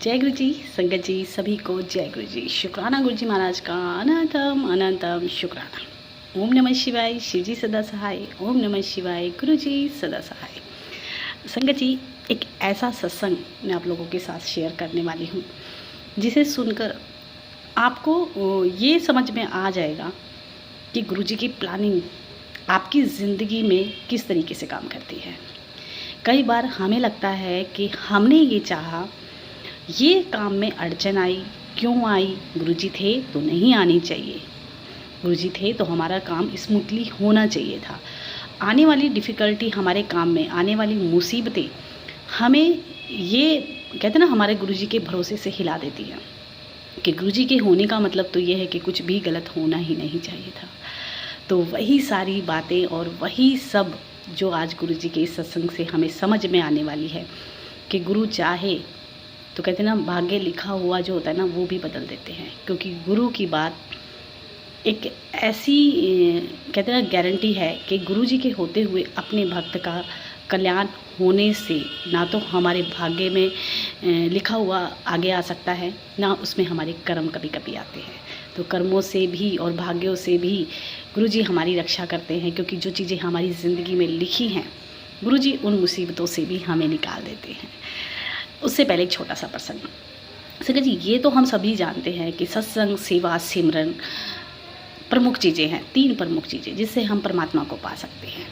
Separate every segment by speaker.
Speaker 1: जय गुरु जी, संगत जी, सभी को जय गुरु जी। शुक्राना गुरु जी महाराज का अनंतम अनंतम शुक्राना। ओम नमः शिवाय, शिव जी सदा सहाय। ओम नमः शिवाय, गुरु जी सदा सहाय। संगत जी, एक ऐसा सत्संग मैं आप लोगों के साथ शेयर करने वाली हूँ जिसे सुनकर आपको ये समझ में आ जाएगा कि गुरु जी की प्लानिंग आपकी ज़िंदगी में किस तरीके से काम करती है। कई बार हमें लगता है कि हमने ये चाहा, ये काम में अड़चन आई, क्यों आई? गुरुजी थे तो नहीं आनी चाहिए, गुरुजी थे तो हमारा काम स्मूथली होना चाहिए था। आने वाली डिफ़िकल्टी, हमारे काम में आने वाली मुसीबतें हमें ये कहते ना, हमारे गुरुजी के भरोसे से हिला देती हैं कि गुरुजी के होने का मतलब तो ये है कि कुछ भी गलत होना ही नहीं चाहिए था। तो वही सारी बातें और वही सब जो आज गुरु जी के इस सत्संग से हमें समझ में आने वाली है कि गुरु चाहे तो कहते हैं ना, भाग्य लिखा हुआ जो होता है ना, वो भी बदल देते हैं। क्योंकि गुरु की बात एक ऐसी कहते हैं ना गारंटी है कि गुरु जी के होते हुए अपने भक्त का कल्याण होने से ना तो हमारे भाग्य में लिखा हुआ आगे आ सकता है, ना उसमें हमारे कर्म कभी कभी आते हैं। तो कर्मों से भी और भाग्यों से भी गुरुजी हमारी रक्षा करते हैं, क्योंकि जो चीज़ें हमारी ज़िंदगी में लिखी हैं गुरुजी उन मुसीबतों से भी हमें निकाल देते हैं। उससे पहले एक छोटा सा प्रसंग। संगत जी, ये तो हम सभी जानते हैं कि सत्संग, सेवा, सिमरन प्रमुख चीज़ें हैं, 3 प्रमुख चीज़ें जिससे हम परमात्मा को पा सकते हैं।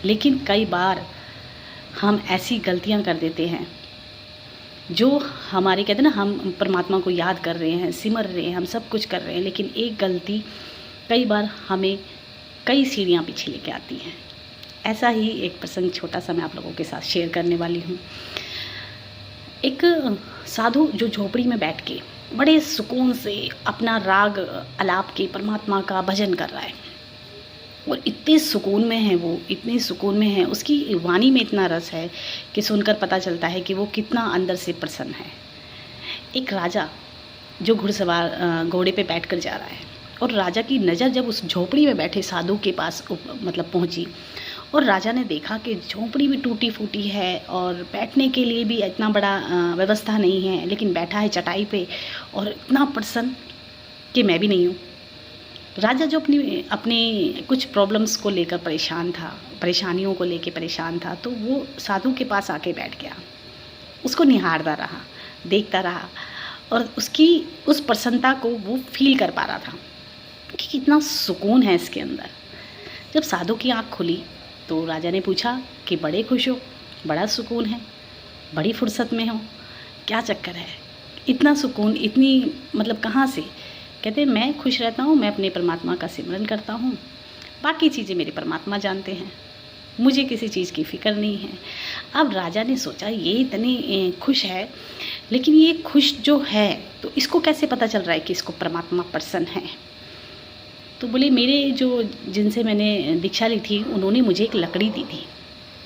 Speaker 1: लेकिन कई बार हम ऐसी गलतियाँ कर देते हैं जो हमारे कहते हैं ना, हम परमात्मा को याद कर रहे हैं, सिमर रहे हैं, हम सब कुछ कर रहे हैं, लेकिन एक गलती कई बार हमें कई सीढ़ियाँ पीछे लेके आती हैं। ऐसा ही एक प्रसंग छोटा सा मैं आप लोगों के साथ शेयर करने वाली हूँ। एक साधु जो झोपड़ी में बैठ के बड़े सुकून से अपना राग अलाप के परमात्मा का भजन कर रहा है, और इतने सुकून में है वो, इतने सुकून में है, उसकी वाणी में इतना रस है कि सुनकर पता चलता है कि वो कितना अंदर से प्रसन्न है। एक राजा जो घुड़सवार घोड़े पे बैठकर जा रहा है, और राजा की नज़र जब उस झोपड़ी में बैठे साधु के पास पहुंची, और राजा ने देखा कि झोपड़ी भी टूटी फूटी है और बैठने के लिए भी इतना बड़ा व्यवस्था नहीं है, लेकिन बैठा है चटाई पे और इतना प्रसन्न कि मैं भी नहीं हूँ। राजा जो अपनी कुछ प्रॉब्लम्स को लेकर परेशान था, परेशानियों को लेकर परेशान था, तो वो साधु के पास आके बैठ गया, उसको निहारता रहा, देखता रहा, और उसकी उस प्रसन्नता को वो फील कर पा रहा था कि कितना सुकून है इसके अंदर। जब साधु की आँख खुली तो राजा ने पूछा कि बड़े खुश हो, बड़ा सुकून है, बड़ी फुर्सत में हो, क्या चक्कर है, इतना सुकून, इतनी कहाँ से? कहते मैं खुश रहता हूँ, मैं अपने परमात्मा का सिमरन करता हूँ, बाकी चीज़ें मेरे परमात्मा जानते हैं, मुझे किसी चीज़ की फ़िक्र नहीं है। अब राजा ने सोचा ये इतनी खुश है, लेकिन ये खुश जो है तो इसको कैसे पता चल रहा है कि इसको परमात्मा प्रसन्न है? तो बोले मेरे जो जिनसे मैंने दीक्षा ली थी उन्होंने मुझे एक लकड़ी दी थी।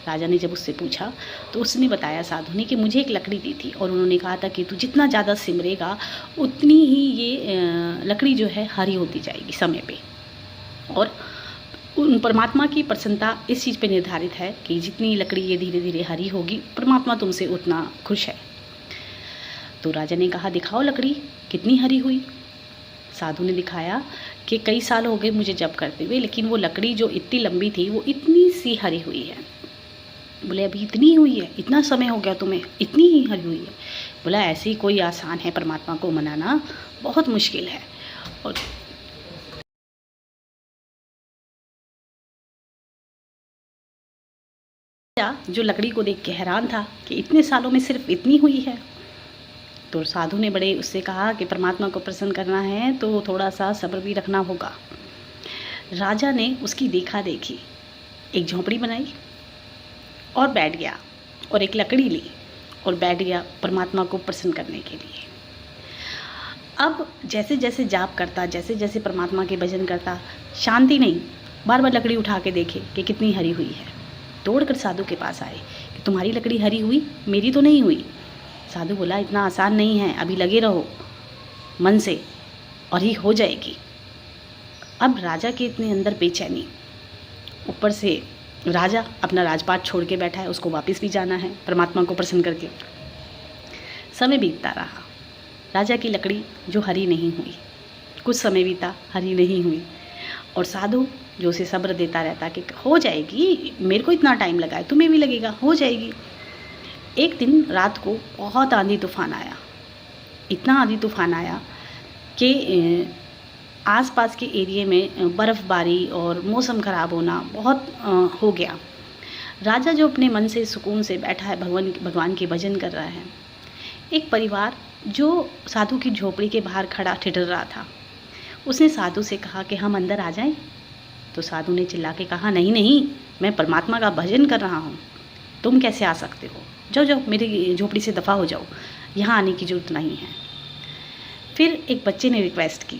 Speaker 1: राजा ने जब उससे पूछा तो उसने बताया, साधु ने, कि मुझे एक लकड़ी दी थी और उन्होंने कहा था कि तू जितना ज़्यादा सिमरेगा उतनी ही ये लकड़ी जो है हरी होती जाएगी समय पे। और उन परमात्मा की प्रसन्नता इस चीज़ पे निर्धारित है कि जितनी लकड़ी ये धीरे धीरे हरी होगी, परमात्मा तुमसे उतना खुश है। तो राजा ने कहा दिखाओ लकड़ी कितनी हरी हुई। साधु ने दिखाया कि कई साल हो गए मुझे जप करते हुए, लेकिन वो लकड़ी जो इतनी लंबी थी वो इतनी सी हरी हुई है। बोले अभी इतनी हुई है, इतना समय हो गया तुम्हें, इतनी ही हरी हुई है? बोला ऐसे ही कोई आसान है, परमात्मा को मनाना बहुत मुश्किल है। और जो लकड़ी को देख के हैरान था कि इतने सालों में सिर्फ इतनी हुई है। तो साधु ने बड़े उससे कहा कि परमात्मा को प्रसन्न करना है तो थोड़ा सा सब्र भी रखना होगा। राजा ने उसकी देखा देखी एक झोंपड़ी बनाई और बैठ गया, और एक लकड़ी ली और बैठ गया परमात्मा को प्रसन्न करने के लिए। अब जैसे जैसे जाप करता, जैसे जैसे परमात्मा के भजन करता, शांति नहीं, बार बार लकड़ी उठा के देखे कि कितनी हरी हुई है। दौड़कर साधु के पास आए कि तुम्हारी लकड़ी हरी हुई, मेरी तो नहीं हुई। साधु बोला इतना आसान नहीं है, अभी लगे रहो मन से और ही हो जाएगी। अब राजा के इतने अंदर बेचैनी, ऊपर से राजा अपना राजपाट छोड़ के बैठा है, उसको वापस भी जाना है परमात्मा को प्रसन्न करके। समय बीतता रहा। राजा की लकड़ी जो हरी नहीं हुई, कुछ समय बीता, हरी नहीं हुई। और साधु जो उसे सब्र देता रहता कि हो जाएगी, मेरे को इतना टाइम लगा है, तुम्हें भी लगेगा, हो जाएगी। एक दिन रात को बहुत आंधी तूफान आया, इतना आंधी तूफान आया कि आसपास के एरिए में बर्फ़बारी और मौसम ख़राब होना बहुत हो गया। राजा जो अपने मन से सुकून से बैठा है, भगवान के भजन कर रहा है। एक परिवार जो साधु की झोपड़ी के बाहर खड़ा ठिठुर रहा था, उसने साधु से कहा कि हम अंदर आ जाएं। तो साधु ने चिल्ला के कहा, नहीं नहीं, मैं परमात्मा का भजन कर रहा हूँ, तुम कैसे आ सकते हो, जाओ जाओ, मेरी झोपड़ी से दफ़ा हो जाओ, यहाँ आने की ज़रूरत नहीं है। फिर एक बच्चे ने रिक्वेस्ट की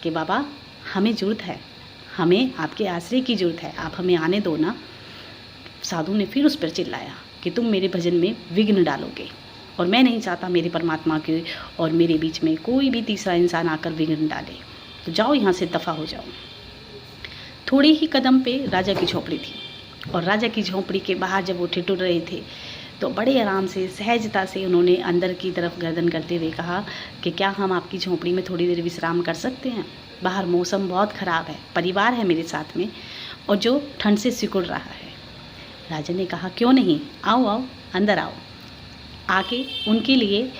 Speaker 1: कि बाबा हमें ज़रूरत है, हमें आपके आश्रय की ज़रूरत है, आप हमें आने दो ना। साधु ने फिर उस पर चिल्लाया कि तुम मेरे भजन में विघ्न डालोगे, और मैं नहीं चाहता मेरे परमात्मा के और मेरे बीच में कोई भी तीसरा इंसान आकर विघ्न डाले, तो जाओ यहाँ से दफ़ा हो जाओ। थोड़े ही कदम पे राजा की झोपड़ी थी, और राजा की झोपड़ी के बाहर जब वो ठिठुर रहे थे तो बड़े आराम से, सहजता से उन्होंने अंदर की तरफ गर्दन करते हुए कहा कि क्या हम आपकी झोपड़ी में थोड़ी देर विश्राम कर सकते हैं? बाहर मौसम बहुत ख़राब है, परिवार है मेरे साथ में और जो ठंड से सिकुड़ रहा है। राजा ने कहा, क्यों नहीं, आओ आओ, अंदर आओ। आके उनके लिए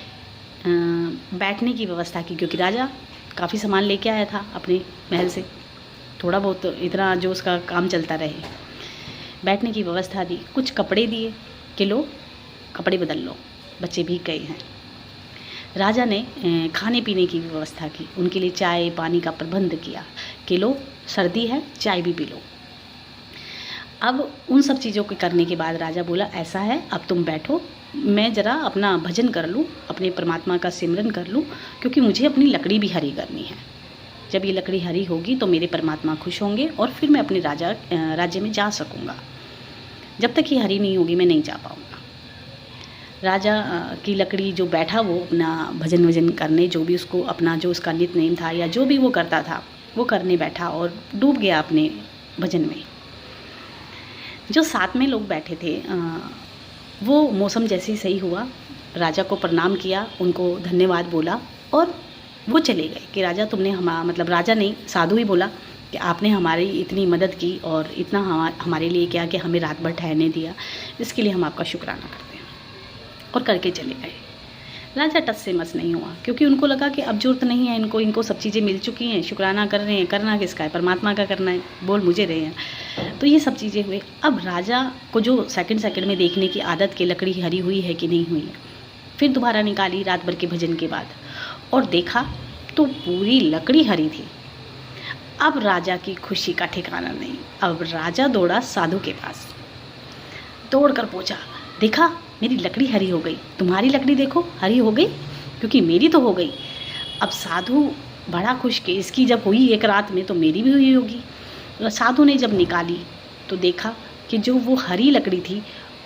Speaker 1: बैठने की व्यवस्था की, क्योंकि राजा काफ़ी सामान लेके आया था अपने महल से, थोड़ा बहुत इतना जो उसका काम चलता रहे। बैठने की व्यवस्था दी, कुछ कपड़े दिए कि लो कपड़े बदल लो, बच्चे भीग गए हैं। राजा ने खाने पीने की व्यवस्था की, उनके लिए चाय पानी का प्रबंध किया कि लो सर्दी है, चाय भी पी लो। अब उन सब चीज़ों को करने के बाद राजा बोला, ऐसा है अब तुम बैठो, मैं ज़रा अपना भजन कर लूँ, अपने परमात्मा का सिमरन कर लूँ, क्योंकि मुझे अपनी लकड़ी भी हरी करनी है। जब ये लकड़ी हरी होगी तो मेरे परमात्मा खुश होंगे और फिर मैं अपने राज्य में जा सकूँगा। जब तक ये हरी नहीं होगी मैं नहीं जा पाऊँगा। राजा की लकड़ी जो बैठा, वो अपना भजन करने, जो भी उसको अपना जो उसका नित्य नेम था या जो भी वो करता था वो करने बैठा और डूब गया अपने भजन में। जो साथ में लोग बैठे थे वो मौसम जैसे ही सही हुआ, राजा को प्रणाम किया, उनको धन्यवाद बोला और वो चले गए कि राजा तुमने मतलब राजा नहीं, साधु ही बोला कि आपने हमारी इतनी मदद की और इतना हमारे लिए किया कि हमें रात भर ठहरने दिया, इसके लिए हम आपका शुक्राना करते हैं, और करके चले गए। राजा टस से मस नहीं हुआ, क्योंकि उनको लगा कि अब जरूरत नहीं है इनको सब चीज़ें मिल चुकी हैं, शुक्राना कर रहे हैं, करना किसका है, परमात्मा का करना है, बोल मुझे रहे हैं। तो ये सब चीज़ें हुए। अब राजा को जो सेकंड में देखने की आदत कि लकड़ी हरी हुई है कि नहीं हुई है, फिर दोबारा निकाली रात भर के भजन के बाद और देखा तो पूरी लकड़ी हरी थी। अब राजा की खुशी का ठिकाना नहीं। अब राजा दौड़ा साधु के पास, दौड़ कर पूछा, देखा मेरी लकड़ी हरी हो गई, तुम्हारी लकड़ी देखो हरी हो गई, क्योंकि मेरी तो हो गई। अब साधु बड़ा खुश कि इसकी जब हुई एक रात में तो मेरी भी हुई होगी। साधु ने जब निकाली तो देखा कि जो वो हरी लकड़ी थी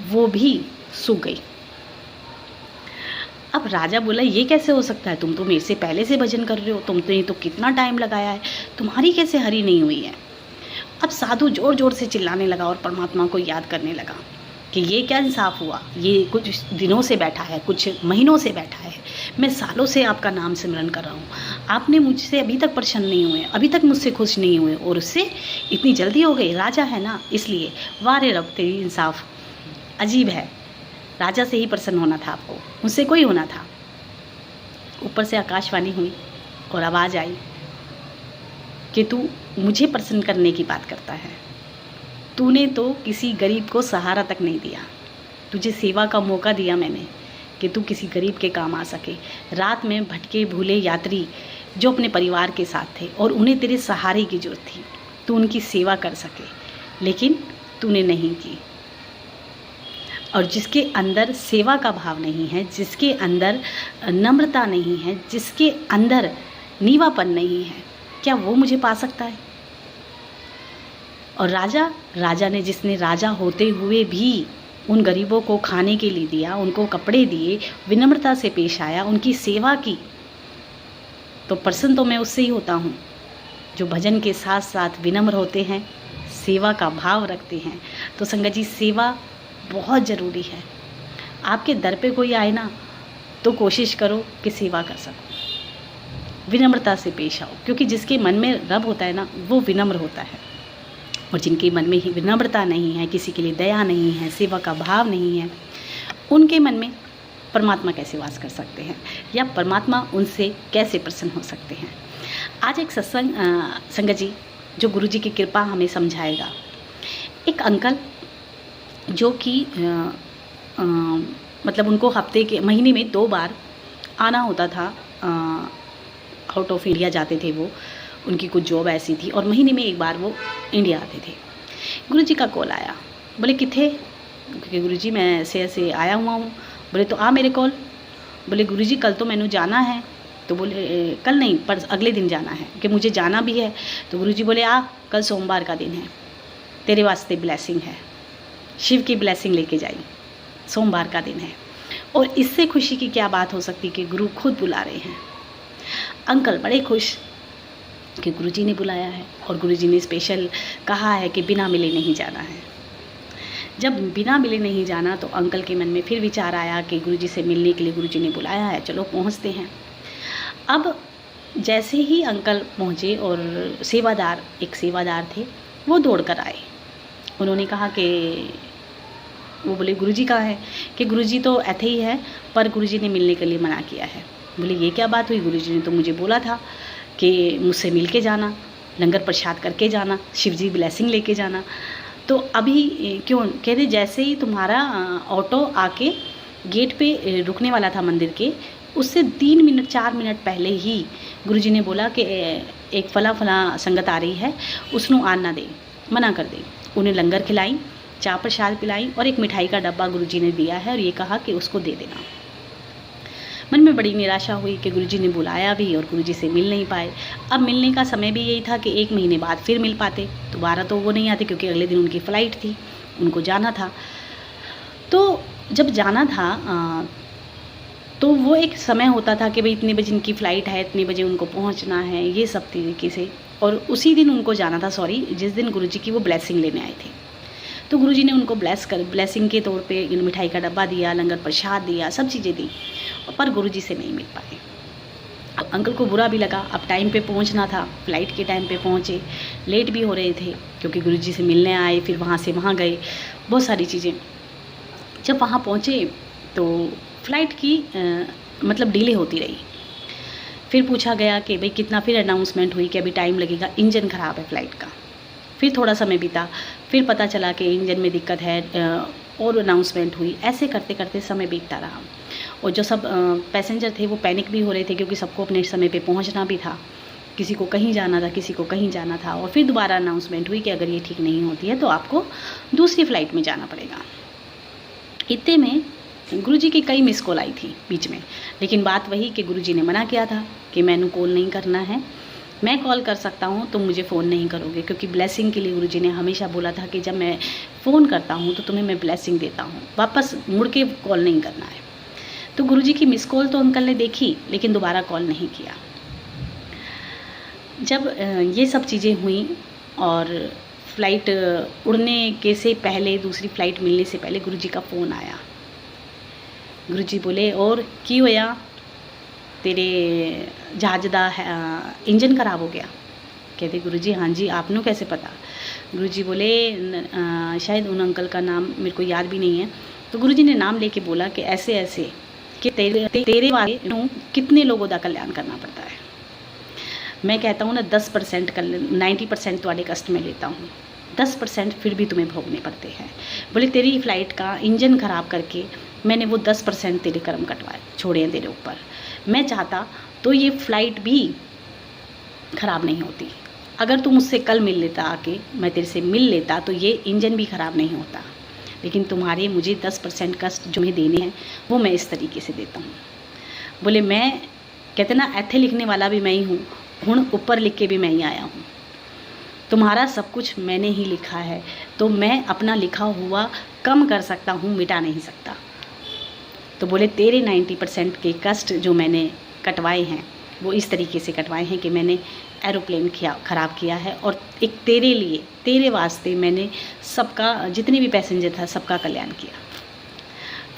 Speaker 1: वो भी सूख गई। अब राजा बोला, ये कैसे हो सकता है, तुम तो मेरे से पहले से भजन कर रहे हो, तुमने तो कितना टाइम लगाया है, तुम्हारी कैसे हरी नहीं हुई है। अब साधु जोर जोर से चिल्लाने लगा और परमात्मा को याद करने लगा कि ये क्या इंसाफ हुआ, ये कुछ दिनों से बैठा है, कुछ महीनों से बैठा है, मैं सालों से आपका नाम सिमरन कर रहा हूँ, आपने मुझसे अभी तक प्रसन्न नहीं हुए, अभी तक मुझसे खुश नहीं हुए, और उससे इतनी जल्दी हो गई। राजा है ना, इसलिए। वाह रे रब, तेरी इंसाफ अजीब है, राजा से ही प्रसन्न होना था आपको, मुझसे कोई होना था। ऊपर से आकाशवाणी हुई और आवाज़ आई कि तू मुझे प्रसन्न करने की बात करता है, तूने तो किसी गरीब को सहारा तक नहीं दिया, तुझे सेवा का मौका दिया मैंने कि तू किसी गरीब के काम आ सके। रात में भटके भूले यात्री जो अपने परिवार के साथ थे और उन्हें तेरे सहारे की जरूरत थी, तू उनकी सेवा कर सके, लेकिन तूने नहीं की। और जिसके अंदर सेवा का भाव नहीं है, जिसके अंदर नम्रता नहीं है, जिसके अंदर नीवापन नहीं है, क्या वो मुझे पा सकता है? और राजा ने, जिसने राजा होते हुए भी उन गरीबों को खाने के लिए दिया, उनको कपड़े दिए, विनम्रता से पेश आया, उनकी सेवा की, तो प्रसन्न तो मैं उससे ही होता हूँ जो भजन के साथ साथ विनम्र होते हैं, सेवा का भाव रखते हैं। तो संगत जी, सेवा बहुत ज़रूरी है। आपके दर पे कोई आए ना, तो कोशिश करो कि सेवा कर सको, विनम्रता से पेश आओ, क्योंकि जिसके मन में रब होता है ना, वो विनम्र होता है। और जिनके मन में ही विनम्रता नहीं है, किसी के लिए दया नहीं है, सेवा का भाव नहीं है, उनके मन में परमात्मा कैसे वास कर सकते हैं, या परमात्मा उनसे कैसे प्रसन्न हो सकते हैं। आज एक सत्संग संगत जी जो गुरु जी की कृपा हमें समझाएगा। एक अंकल जो कि मतलब उनको महीने में 2 बार आना होता था, आउट ऑफ इंडिया जाते थे वो, उनकी कुछ जॉब ऐसी थी, और महीने में 1 बार वो इंडिया आते थे। गुरु जी का कॉल आया, बोले किथे, क्योंकि गुरु जी मैं ऐसे आया हुआ हूँ। बोले तो आ मेरे कॉल। बोले गुरु जी कल तो मैंने जाना है। तो बोले कल नहीं, पर अगले दिन जाना है, कि मुझे जाना भी है। तो गुरु जी बोले आ, कल सोमवार का दिन है, तेरे वास्ते ब्लेसिंग है, शिव की ब्लेसिंग लेके जाई, सोमवार का दिन है। और इससे खुशी की क्या बात हो सकती कि गुरु खुद बुला रहे हैं। अंकल बड़े खुश कि गुरु जी ने बुलाया है, और गुरु जी ने स्पेशल कहा है कि बिना मिले नहीं जाना है। जब बिना मिले नहीं जाना, तो अंकल के मन में फिर विचार आया कि गुरु जी से मिलने के लिए गुरु जी ने बुलाया है, चलो पहुंचते हैं। अब जैसे ही अंकल पहुंचे, और एक सेवादार थे, वो दौड़ कर आए। उन्होंने कहा कि वो बोले गुरु जी कहाँ है, कि गुरु जी तो ऐसे ही है, पर गुरु जी ने मिलने के लिए मना किया है। बोले ये क्या बात हुई, गुरु जी ने तो मुझे बोला था कि मुझसे मिल के जाना, लंगर प्रसाद करके जाना, शिव जी ब्लेसिंग लेके जाना, तो अभी क्यों। कह रहे जैसे ही तुम्हारा ऑटो आके गेट पे रुकने वाला था मंदिर के, उससे 3 मिनट 4 मिनट पहले ही गुरु जी ने बोला कि एक फला संगत आ रही है, उसनों आन ना दे, मना कर दे। उन्हें लंगर खिलाई, चाय प्रसाद पिलाई, और एक मिठाई का डब्बा गुरु जी ने दिया है, और ये कहा कि उसको दे देना। मन में बड़ी निराशा हुई कि गुरु जी ने बुलाया भी और गुरु जी से मिल नहीं पाए। अब मिलने का समय भी यही था कि 1 महीने बाद फिर मिल पाते, दोबारा तो वो नहीं आते, क्योंकि अगले दिन उनकी फ़्लाइट थी, उनको जाना था। तो जब जाना था तो वो एक समय होता था कि भाई इतने बजे इनकी फ़्लाइट है, इतने बजे उनको पहुंचना है, ये सब तरीके से। और उसी दिन उनको जाना था, जिस दिन गुरु जी की वो ब्लेसिंग लेने आए थे। तो गुरु जी ने उनको ब्लेसिंग के तौर पे मिठाई का डब्बा दिया, लंगर प्रसाद दिया, सब चीज़ें दी, पर गुरु जी से नहीं मिल पाए। अब अंकल को बुरा भी लगा, अब टाइम पे पहुंचना था, फ़्लाइट के टाइम पे पहुंचे, लेट भी हो रहे थे, क्योंकि गुरु जी से मिलने आए, फिर वहाँ से वहाँ गए, बहुत सारी चीज़ें। जब वहाँ पहुँचे तो फ़्लाइट की मतलब डिले होती रही। फिर पूछा गया कि भाई कितना, फिर अनाउंसमेंट हुई कि अभी टाइम लगेगा, इंजन ख़राब है फ़्लाइट का। फिर थोड़ा समय बीता, फिर पता चला कि इंजन में दिक्कत है, और अनाउंसमेंट हुई। ऐसे करते करते समय बीतता रहा, और जो सब पैसेंजर थे वो पैनिक भी हो रहे थे, क्योंकि सबको अपने समय पे पहुंचना भी था, किसी को कहीं जाना था, किसी को कहीं जाना था। और फिर दोबारा अनाउंसमेंट हुई कि अगर ये ठीक नहीं होती है तो आपको दूसरी फ़्लाइट में जाना पड़ेगा। इतने में गुरु जी की कई मिस कॉल आई थी बीच में, लेकिन बात वही कि गुरु जी ने मना किया था कि मैंने कॉल नहीं करना है, मैं कॉल कर सकता हूँ तो मुझे फ़ोन नहीं करोगे, क्योंकि ब्लेसिंग के लिए गुरु जी ने हमेशा बोला था कि जब मैं फ़ोन करता हूँ तो तुम्हें मैं ब्लेसिंग देता हूँ, वापस मुड़ के कॉल नहीं करना है। तो गुरु जी की मिस कॉल तो अंकल ने देखी, लेकिन दोबारा कॉल नहीं किया। जब ये सब चीज़ें हुई, और फ़्लाइट उड़ने के से पहले, दूसरी फ़्लाइट मिलने से पहले गुरु जी का फ़ोन आया। गुरु जी बोले और की होया, तेरे जहाज दा इंजन खराब हो गया। कहते गुरु जी हाँ जी, आपनों कैसे पता। गुरु जी बोले शायद उन अंकल का नाम मेरे को याद भी नहीं है। तो गुरु जी ने नाम लेके बोला कि ऐसे ऐसे कि तेरे वाले कितने लोगों का कल्याण करना पड़ता है। मैं कहता हूँ ना 10% 90% वाले कष्ट में लेता हूँ, 10% फिर भी तुम्हें भोगने पड़ते हैं। बोले तेरी फ़्लाइट का इंजन ख़राब करके मैंने वो 10% तेरे कर्म कटवाए छोड़े हैं तेरे ऊपर। मैं चाहता तो ये फ़्लाइट भी ख़राब नहीं होती। अगर तू मुझसे कल मिल लेता, आके मैं तेरे से मिल लेता, तो ये इंजन भी ख़राब नहीं होता। लेकिन तुम्हारे मुझे 10% कष्ट जो मैं देने हैं वो मैं इस तरीके से देता हूँ। बोले मैं कहते ना ऐथे लिखने वाला भी मैं ही हूँ, हुण ऊपर लिख के भी मैं ही आया हूँ। तुम्हारा सब कुछ मैंने ही लिखा है, तो मैं अपना लिखा हुआ कम कर सकता हूँ, मिटा नहीं सकता। तो बोले तेरे 90% के कष्ट जो मैंने कटवाए हैं वो इस तरीके से कटवाए हैं कि मैंने एरोप्लेन ख़राब किया है, और एक तेरे लिए, तेरे वास्ते मैंने सबका, जितने भी पैसेंजर था सबका कल्याण किया।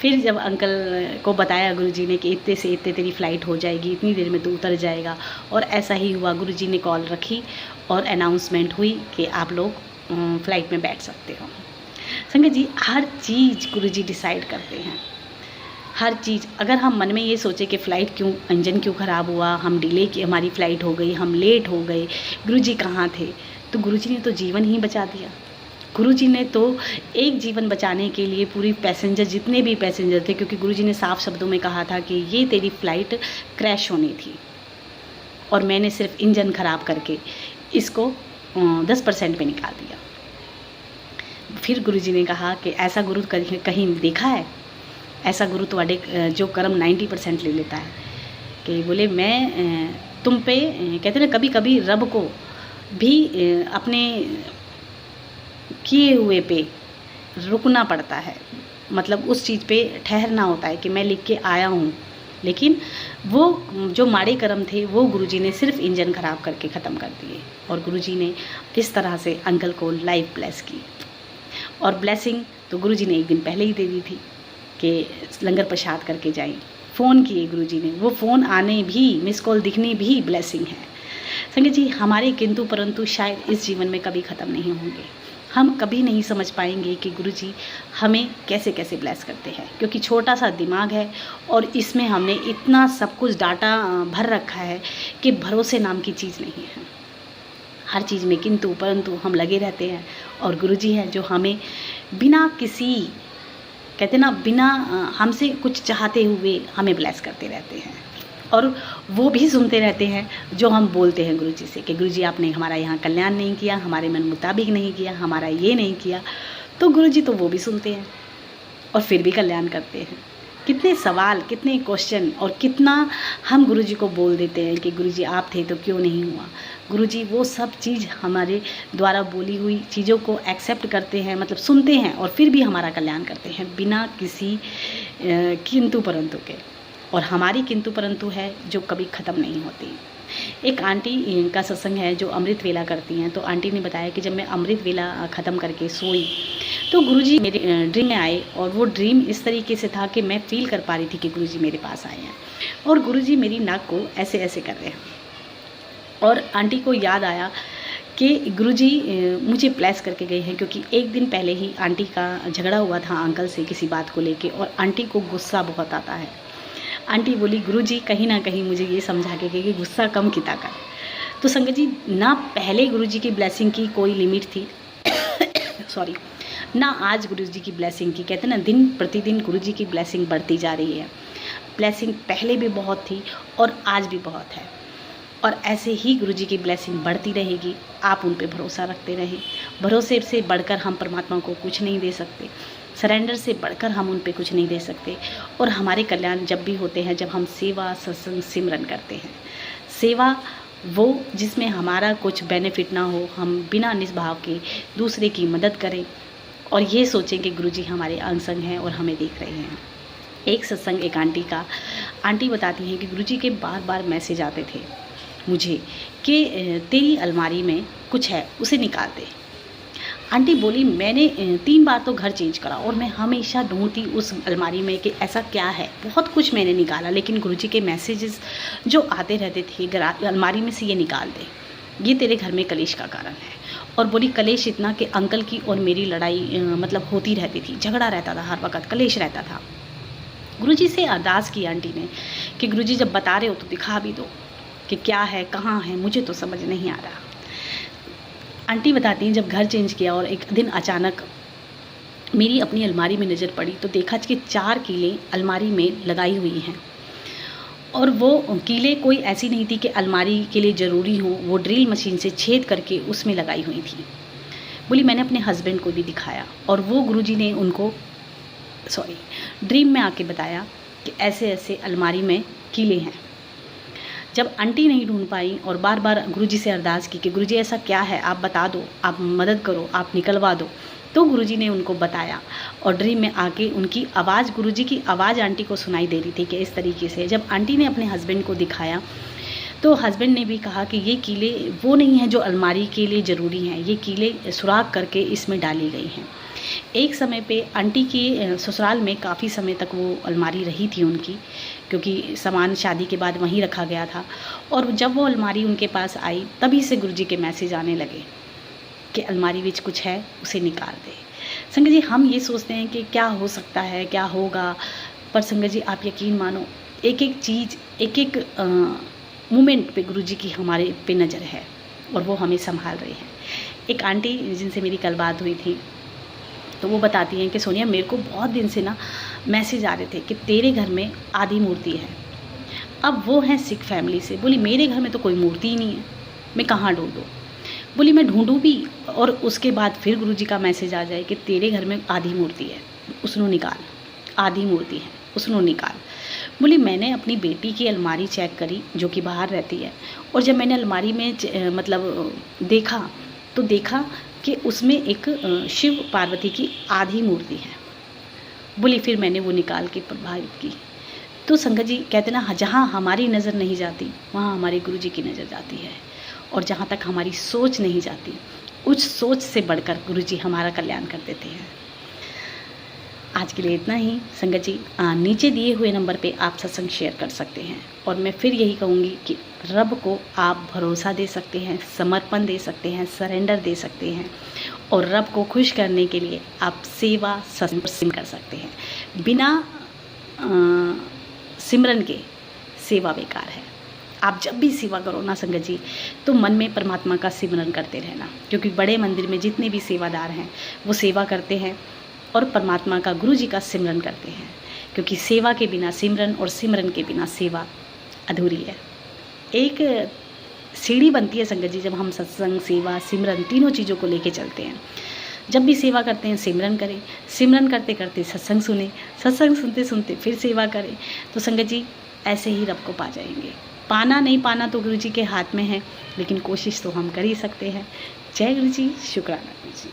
Speaker 1: फिर जब अंकल को बताया गुरुजी ने कि इतने से इतने तेरी फ़्लाइट हो जाएगी, इतनी देर में तू उतर जाएगा, और ऐसा ही हुआ। गुरुजी ने कॉल रखी और अनाउंसमेंट हुई कि आप लोग फ़्लाइट में बैठ सकते हो। संगत जी, हर चीज़ गुरुजी डिसाइड करते हैं, हर चीज़। अगर हम मन में ये सोचे कि फ़्लाइट क्यों, इंजन क्यों ख़राब हुआ, हम डिले की, हमारी फ़्लाइट हो गई, हम लेट हो गए, गुरुजी कहाँ थे, तो गुरुजी ने तो जीवन ही बचा दिया। गुरुजी ने तो एक जीवन बचाने के लिए पूरी पैसेंजर, जितने भी पैसेंजर थे, क्योंकि गुरुजी ने साफ शब्दों में कहा था कि ये तेरी फ़्लाइट क्रैश होनी थी और मैंने सिर्फ इंजन ख़राब करके इसको 10% पे निकाल दिया। फिर गुरुजी ने कहा कि ऐसा गुरु कहीं देखा है? ऐसा गुरु तो जो कर्म 90% ले लेता है। कि बोले मैं तुम पे, कहते ना कभी कभी रब को भी अपने किए हुए पे रुकना पड़ता है, मतलब उस चीज़ पे ठहरना होता है कि मैं लिख के आया हूँ, लेकिन वो जो माड़े कर्म थे वो गुरुजी ने सिर्फ इंजन ख़राब करके ख़त्म कर दिए। और गुरुजी ने इस तरह से अंकल को लाइफ ब्लेस की। और ब्लेसिंग तो गुरुजी ने एक दिन पहले ही दे दी थी कि लंगर प्रसाद करके जाएं। फ़ोन किए गुरुजी ने, वो फ़ोन आने भी, मिस कॉल दिखनी भी ब्लेसिंग है। संगत जी, हमारे किंतु परंतु शायद इस जीवन में कभी ख़त्म नहीं होंगे। हम कभी नहीं समझ पाएंगे कि गुरुजी हमें कैसे कैसे ब्लेस करते हैं, क्योंकि छोटा सा दिमाग है और इसमें हमने इतना सब कुछ डाटा भर रखा है कि भरोसे नाम की चीज़ नहीं है। हर चीज़ में किंतु परंतु हम लगे रहते हैं, और गुरुजी हैं जो हमें बिना किसी, कहते ना, बिना हमसे कुछ चाहते हुए हमें ब्लेस करते रहते हैं। और वो भी सुनते रहते हैं जो हम बोलते हैं गुरुजी से कि गुरुजी आपने हमारा यहाँ कल्याण नहीं किया, हमारे मन मुताबिक नहीं किया, हमारा ये नहीं किया। तो गुरुजी तो वो भी सुनते हैं और फिर भी कल्याण करते हैं। कितने सवाल, कितने क्वेश्चन, और कितना हम गुरुजी को बोल देते हैं कि गुरुजी आप थे तो क्यों नहीं हुआ। गुरुजी वो सब चीज़ हमारे द्वारा बोली हुई चीज़ों को एक्सेप्ट करते हैं, मतलब सुनते हैं, और फिर भी हमारा कल्याण करते हैं बिना किसी किंतु परंतु के। और हमारी किंतु परंतु है जो कभी ख़त्म नहीं होती। एक आंटी का सत्संग है जो अमृत वेला करती हैं। तो आंटी ने बताया कि जब मैं अमृत वेला ख़त्म करके सोई तो गुरुजी मेरे ड्रीम में आए, और वो ड्रीम इस तरीके से था कि मैं फील कर पा रही थी कि गुरुजी मेरे पास आए हैं और गुरुजी मेरी नाक को ऐसे ऐसे कर रहे हैं। और आंटी को याद आया कि गुरुजी मुझे ब्लेस करके गए हैं, क्योंकि एक दिन पहले ही आंटी का झगड़ा हुआ था अंकल से किसी बात को लेके, और आंटी को गुस्सा बहुत आता है। आंटी बोली गुरुजी कहीं ना कहीं मुझे ये समझा के गए कि गुस्सा कम किया कर। तो संगत जी, ना पहले गुरुजी की ब्लेसिंग की कोई लिमिट थी सॉरी, ना आज गुरुजी की ब्लेसिंग की। कहते ना, दिन प्रतिदिन गुरुजी की ब्लेसिंग बढ़ती जा रही है। ब्लेसिंग पहले भी बहुत थी और आज भी बहुत है, और ऐसे ही गुरुजी की ब्लेसिंग बढ़ती रहेगी। आप उन पे भरोसा रखते रहें। भरोसे से बढ़कर हम परमात्मा को कुछ नहीं दे सकते, सरेंडर से बढ़कर हम उन पे कुछ नहीं दे सकते। और हमारे कल्याण जब भी होते हैं जब हम सेवा, सत्संग, सिमरन करते हैं। सेवा वो जिसमें हमारा कुछ बेनिफिट ना हो, हम बिना निस्भाव के दूसरे की मदद करें और ये सोचें कि गुरुजी हमारे अंग संग हैं और हमें देख रहे हैं। एक सत्संग एक आंटी बताती हैं कि गुरुजी के बार बार मैसेज आते थे मुझे कि तेरी अलमारी में कुछ है, उसे निकाल दे। आंटी बोली मैंने 3 बार तो घर चेंज करा और मैं हमेशा ढूंढती उस अलमारी में कि ऐसा क्या है। बहुत कुछ मैंने निकाला, लेकिन गुरुजी के मैसेजेस जो आते रहते थे अलमारी में से ये निकाल दे, ये तेरे घर में कलेश का कारण है। और बोली कलेश इतना कि अंकल की और मेरी लड़ाई मतलब होती रहती थी, झगड़ा रहता था, हर वक्त कलेश रहता था। गुरुजी से अरदास की आंटी ने कि गुरुजी जब बता रहे हो तो दिखा भी दो कि क्या है, कहाँ है, मुझे तो समझ नहीं आ रहा। आंटी बताती हैं जब घर चेंज किया और एक दिन अचानक मेरी अपनी अलमारी में नज़र पड़ी तो देखा कि 4 कीलें अलमारी में लगाई हुई हैं, और वो कीलें कोई ऐसी नहीं थी कि अलमारी के लिए ज़रूरी हो, वो ड्रिल मशीन से छेद करके उसमें लगाई हुई थी। बोली मैंने अपने हस्बैंड को भी दिखाया और वो गुरुजी ने उनको ड्रीम में आके बताया कि ऐसे ऐसे अलमारी में कीलें हैं। जब आंटी नहीं ढूंढ पाई और बार बार गुरुजी से अरदास की कि गुरुजी ऐसा क्या है, आप बता दो, आप मदद करो, आप निकलवा दो, तो गुरुजी ने उनको बताया और ड्रीम में आके उनकी आवाज़, गुरुजी की आवाज़ आंटी को सुनाई दे रही थी कि इस तरीके से। जब आंटी ने अपने हस्बैंड को दिखाया तो हस्बैंड ने भी कहा कि ये कीलें वो नहीं हैं जो अलमारी के लिए ज़रूरी हैं, ये कीलें सुराख करके इसमें डाली गई हैं। एक समय पे आंटी की ससुराल में काफ़ी समय तक वो अलमारी रही थी उनकी, क्योंकि सामान शादी के बाद वहीं रखा गया था। और जब वो अलमारी उनके पास आई तभी से गुरुजी के मैसेज आने लगे कि अलमारी विच कुछ है, उसे निकाल दे। संगत जी, हम ये सोचते हैं कि क्या हो सकता है, क्या होगा, पर संगत जी आप यकीन मानो, एक एक चीज़, एक एक मोमेंट पे गुरुजी की हमारे पे नज़र है और वो हमें संभाल रहे हैं। एक आंटी जिनसे मेरी कल बात हुई थी, तो वो बताती हैं कि सोनिया, मेरे को बहुत दिन से ना मैसेज आ रहे थे कि तेरे घर में आदि मूर्ति है। अब वो हैं सिख फैमिली से। बोली मेरे घर में तो कोई मूर्ति ही नहीं है, मैं कहाँ ढूंढूँ। बोली मैं ढूंढूँ भी और उसके बाद फिर गुरुजी का मैसेज आ जाए कि तेरे घर में आदि मूर्ति है, उसनो निकाल, आदि मूर्ति है, उसनो निकाल। बोली मैंने अपनी बेटी की अलमारी चेक करी जो कि बाहर रहती है, और जब मैंने अलमारी में मतलब देखा तो देखा कि उसमें एक शिव पार्वती की आधी मूर्ति है। बोली फिर मैंने वो निकाल के प्रभावित की। तो संगत जी कहते ना, जहाँ हमारी नज़र नहीं जाती वहाँ हमारे गुरुजी की नज़र जाती है, और जहाँ तक हमारी सोच नहीं जाती उस सोच से बढ़कर गुरुजी हमारा कल्याण कर देते हैं। आज के लिए इतना ही संगत जी। नीचे दिए हुए नंबर पे आप सत्संग शेयर कर सकते हैं, और मैं फिर यही कहूँगी कि रब को आप भरोसा दे सकते हैं, समर्पण दे सकते हैं, सरेंडर दे सकते हैं, और रब को खुश करने के लिए आप सेवा सत्संग कर सकते हैं। बिना सिमरन के सेवा बेकार है। आप जब भी सेवा करो ना संगत जी, तो मन में परमात्मा का सिमरन करते रहना, क्योंकि बड़े मंदिर में जितने भी सेवादार हैं वो सेवा करते हैं और परमात्मा का, गुरु जी का सिमरन करते हैं, क्योंकि सेवा के बिना सिमरन और सिमरन के बिना सेवा अधूरी है। एक सीढ़ी बनती है संगत जी, जब हम सत्संग, सेवा, सिमरन तीनों चीज़ों को लेके चलते हैं। जब भी सेवा करते हैं सिमरन करें, सिमरन करते करते सत्संग सुने, सत्संग सुनते सुनते फिर सेवा करें, तो संगत जी ऐसे ही रब को पा जाएंगे। पाना नहीं पाना तो गुरु जी के हाथ में है, लेकिन कोशिश तो हम कर ही सकते हैं। जय गुरु जी, शुक्राना गुरु जी।